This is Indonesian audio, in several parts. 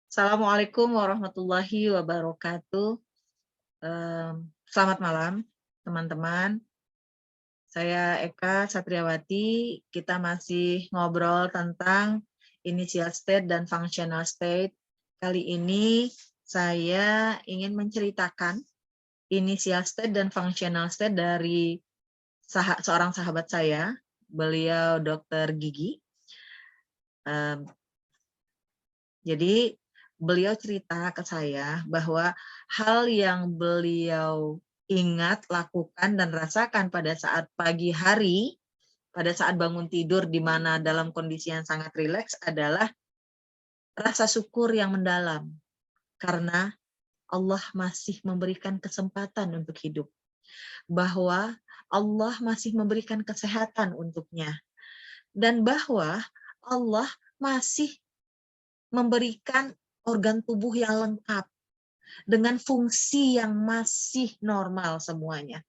Assalamualaikum warahmatullahi wabarakatuh. Selamat malam, teman-teman. Saya Eka Satriawati. Kita masih ngobrol tentang initial state dan functional state. Kali ini saya ingin menceritakan initial state dan functional state dari seorang sahabat saya. Beliau dokter gigi. Jadi beliau cerita ke saya bahwa hal yang beliau ingat, lakukan, dan rasakan pada saat pagi hari, pada saat bangun tidur di mana dalam kondisi yang sangat rileks adalah rasa syukur yang mendalam. Karena Allah masih memberikan kesempatan untuk hidup. Bahwa Allah masih memberikan kesehatan untuknya. Dan bahwa Allah masih memberikan organ tubuh yang lengkap dengan fungsi yang masih normal semuanya.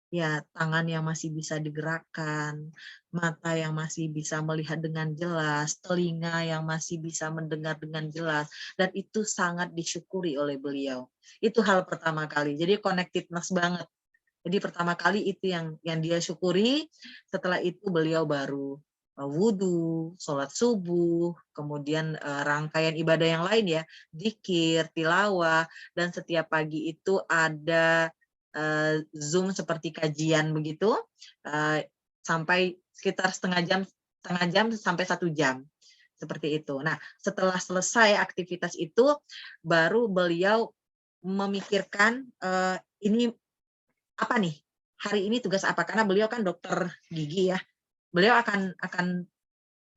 Ya, tangan yang masih bisa digerakkan, mata yang masih bisa melihat dengan jelas, telinga yang masih bisa mendengar dengan jelas, dan itu sangat disyukuri oleh beliau. Itu hal pertama kali. Jadi connectedness banget. Jadi pertama kali itu yang dia syukuri, setelah itu beliau baru wudhu, sholat subuh, kemudian rangkaian ibadah yang lain ya, zikir, tilawah, dan setiap pagi itu ada Zoom seperti kajian begitu, sampai sekitar setengah jam sampai 1 jam. Seperti itu. Nah, setelah selesai aktivitas itu, baru beliau memikirkan ini apa nih, hari ini tugas apa? Karena beliau kan dokter gigi ya. Beliau akan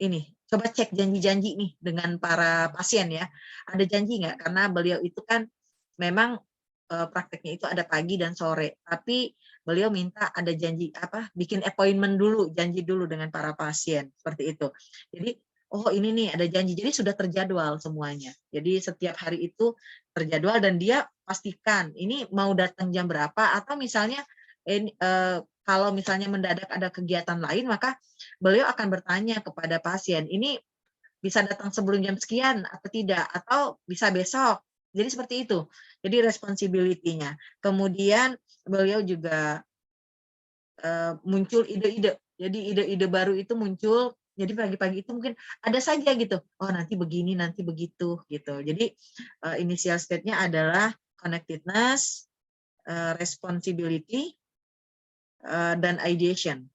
ini, coba cek janji-janji nih dengan para pasien ya. Ada janji nggak? Karena beliau itu kan memang prakteknya itu ada pagi dan sore. Tapi beliau minta ada janji apa? Bikin appointment dulu, janji dulu dengan para pasien seperti itu. Jadi oh ini nih ada janji. Jadi sudah terjadwal semuanya. Jadi setiap hari itu terjadwal dan dia pastikan ini mau datang jam berapa atau misalnya kalau misalnya mendadak ada kegiatan lain maka beliau akan bertanya kepada pasien, ini bisa datang sebelum jam sekian atau tidak, atau bisa besok. Jadi seperti itu. Jadi responsibility-nya. Kemudian beliau juga muncul ide-ide. Jadi ide-ide baru itu muncul. Jadi pagi-pagi itu mungkin ada saja gitu. Oh nanti begini, nanti begitu gitu. Jadi initial state-nya adalah connectedness, responsibility, dan ideation.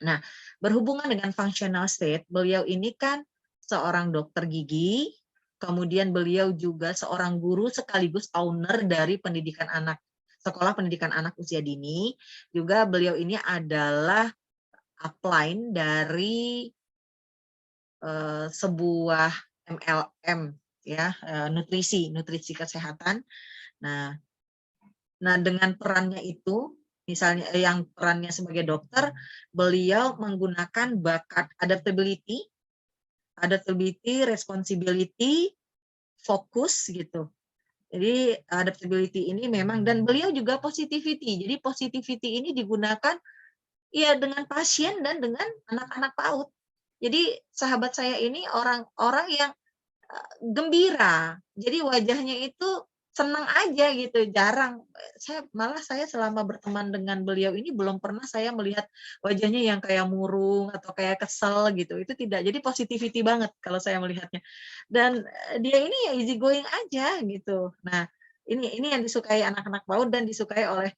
Nah, berhubungan dengan functional state, beliau ini kan seorang dokter gigi, kemudian beliau juga seorang guru sekaligus owner dari pendidikan anak, sekolah pendidikan anak usia dini. Juga beliau ini adalah upline dari sebuah MLM ya, nutrisi kesehatan. Nah, dengan perannya itu, misalnya yang perannya sebagai dokter, beliau menggunakan bakat adaptability, responsibility, fokus gitu. Jadi adaptability ini memang, dan beliau juga positivity. Jadi positivity ini digunakan ya dengan pasien dan dengan anak-anak PAUD. Jadi sahabat saya ini orang-orang yang gembira. Jadi wajahnya itu senang aja gitu, jarang. Saya selama berteman dengan beliau ini belum pernah saya melihat wajahnya yang kayak murung atau kayak kesel gitu, itu tidak. Jadi positivity banget kalau saya melihatnya. Dan dia ini ya easy going aja gitu. Nah, ini yang disukai anak-anak PAUD dan disukai oleh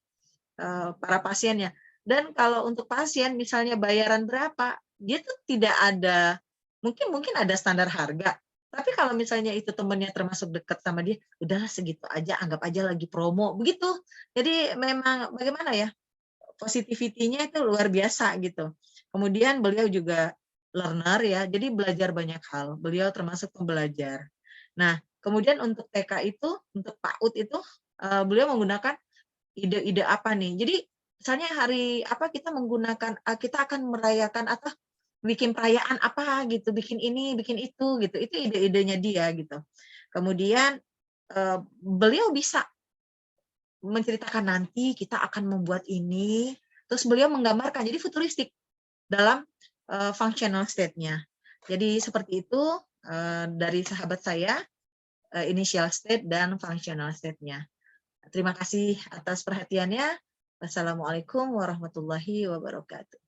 para pasiennya. Dan kalau untuk pasien misalnya bayaran berapa, dia tuh tidak ada, mungkin ada standar harga. Tapi kalau misalnya itu temennya termasuk dekat sama dia, udahlah segitu aja, anggap aja lagi promo, begitu. Jadi memang bagaimana ya, positivity-nya itu luar biasa gitu. Kemudian beliau juga learner ya, jadi belajar banyak hal. Beliau termasuk pembelajar. Nah, kemudian untuk TK itu, untuk PAUD itu, beliau menggunakan ide-ide apa nih. Jadi misalnya hari apa kita menggunakan, kita akan merayakan atau bikin perayaan apa gitu, bikin ini, bikin itu gitu. Itu ide-idenya dia gitu. Kemudian beliau bisa menceritakan nanti kita akan membuat ini, terus beliau menggambarkan, jadi futuristik dalam functional state-nya. Jadi seperti itu dari sahabat saya. initial state dan functional state-nya. Terima kasih atas perhatiannya. Wassalamualaikum warahmatullahi wabarakatuh.